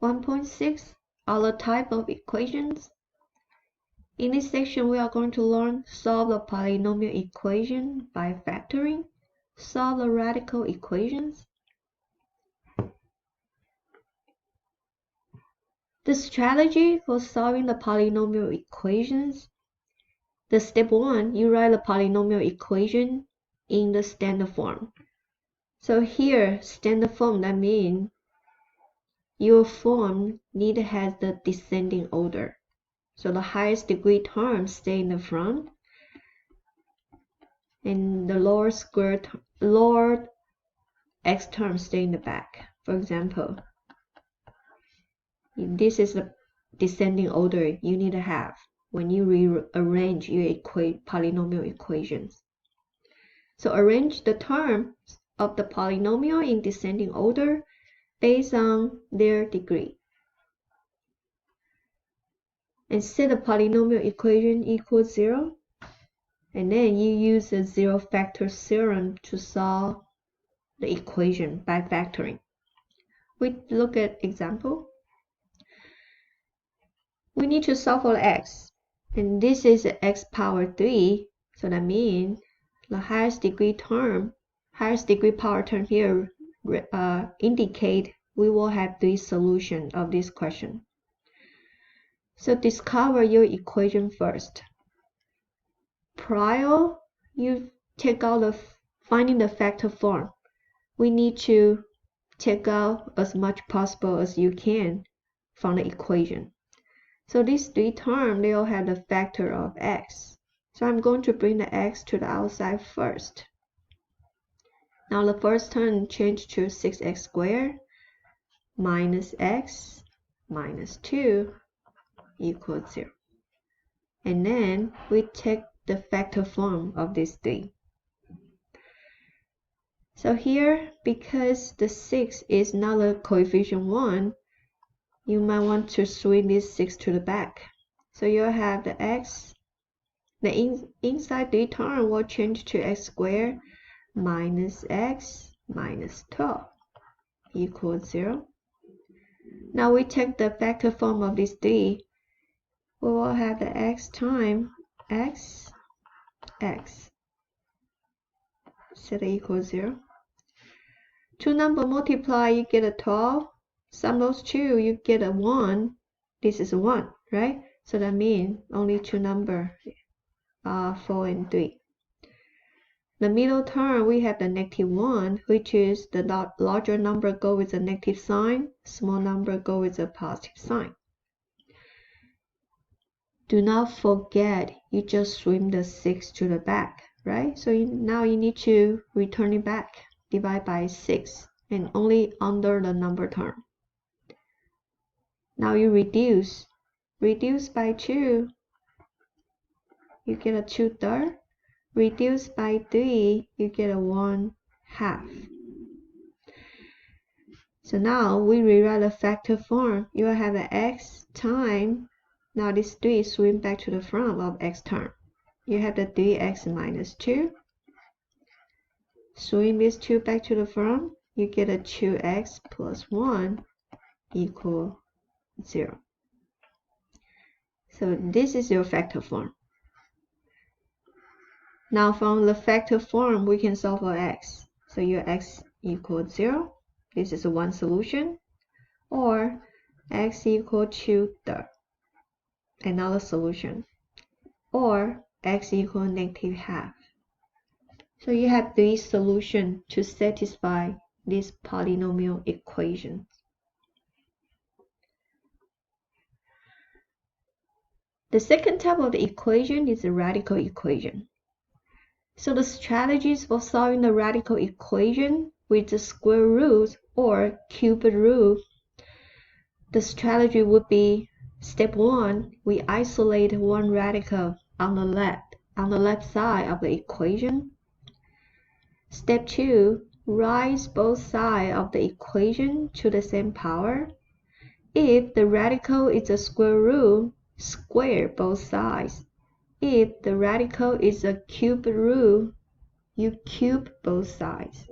1.6 other type of equations. In this section, we are going to learn solve the polynomial equation by factoring, solve the radical equations. The strategy for solving the polynomial equations. The step 1, you write the polynomial equation in the standard form. So here, standard form, that means your form need to have the descending order. So the highest degree terms stay in the front, and the lower x terms stay in the back. For example, this is the descending order you need to have when you rearrange your polynomial equations. So arrange the terms of the polynomial in descending order based on their degree. And set the polynomial equation equals 0. And then you use the zero factor theorem to solve the equation by factoring. We look at example. We need to solve for x. And this is x power 3. So that means the highest degree power term here indicate we will have 3 solutions of this question. So discover your equation first. Prior you take out the finding the factor form, we need to take out as much possible as you can from the equation. So these 3 terms, they all have the factor of x. So I'm going to bring the x to the outside first. Now the first term change to 6x squared minus x minus 2 equals 0. And then we take the factor form of these 3. So here, because the 6 is not a coefficient 1, you might want to swing this 6 to the back. So you'll have the x, the inside 3 term will change to x squared minus x minus 12 equals 0. Now we take the factor form of these 3. We will have the x times x, set equals 0. 2 numbers multiply, you get a 12. Sum those 2, you get a 1. This is a 1, right? So that means only 2 numbers are 4 and 3. The middle term, we have the -1, which is the larger number go with a negative sign, small number go with a positive sign. Do not forget, you just swing the 6 to the back, right? So now you need to return it back, divide by 6, and only under the number term. Now you reduce by 2, you get a 2/3. Reduce by 3, you get a 1/2. So now we rewrite the factor form. You will have an x times, now this 3 swing back to the front of x term. You have the 3x minus 2. Swing this 2 back to the front, you get a 2x plus 1 equal 0. So this is your factor form. Now from the factor form, we can solve for x. So your x equals 0. This is one solution. Or x equals 2/3. Another solution. Or x equals -1/2. So you have 3 solutions to satisfy this polynomial equation. The second type of the equation is the radical equation. So the strategies for solving the radical equation with the square root or cube root, the strategy would be step 1, we isolate one radical on the left side of the equation. Step 2, raise both sides of the equation to the same power. If the radical is a square root, square both sides. If the radical is a cube root, you cube both sides.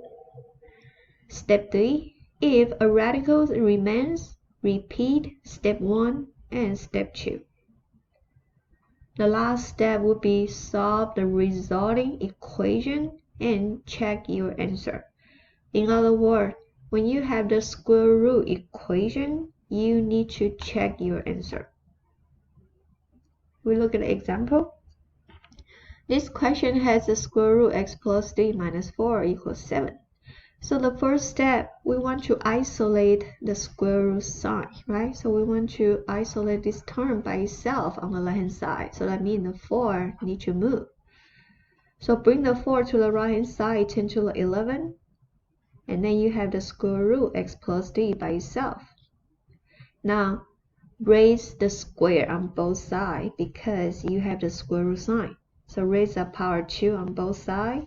Step 3, if a radical remains, repeat step 1 and step 2. The last step would be solve the resulting equation and check your answer. In other words, when you have the square root equation, you need to check your answer. We look at the example. This question has the square root x plus d minus 4 equals 7. So the first step, we want to isolate the square root sign, right? So we want to isolate this term by itself on the left-hand side. So that means the 4 need to move. So bring the 4 to the right-hand side, 10 to the 11. And then you have the square root x plus d by itself. Now, raise the square on both sides because you have the square root sign. So raise the power 2 on both sides.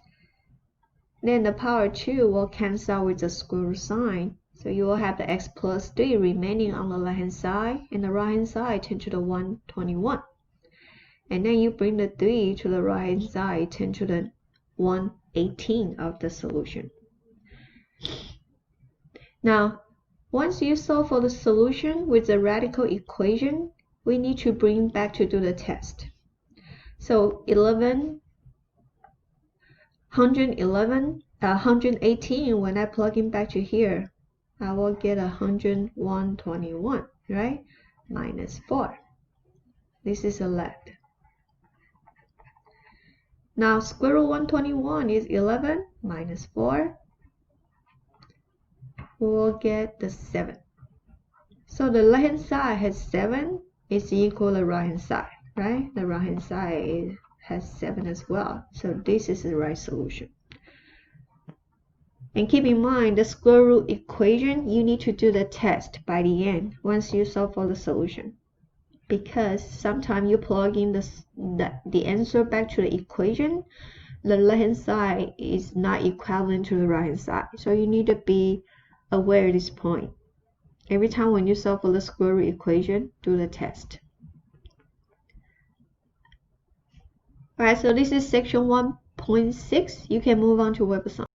Then the power 2 will cancel with the square root sign. So you will have the x plus 3 remaining on the left-hand side, and the right-hand side 10 to the 121. And then you bring the 3 to the right-hand side, 10 to the 118 of the solution. Now, once you solve for the solution with the radical equation, we need to bring back to do the test. So 118, when I plug in back to here, I will get 121, right? Minus 4. This is a left. Now, square root 121 is 11 minus 4. We will get the 7. So the left-hand side has 7 is equal to the right-hand side, right? The right-hand side has 7 as well. So this is the right solution. And keep in mind, the square root equation, you need to do the test by the end once you solve for the solution. Because sometimes you plug in the answer back to the equation, the left-hand side is not equivalent to the right-hand side. So you need to be aware of this point. Every time when you solve for the square root equation, do the test. Alright, so this is section 1.6. You can move on to web assignment.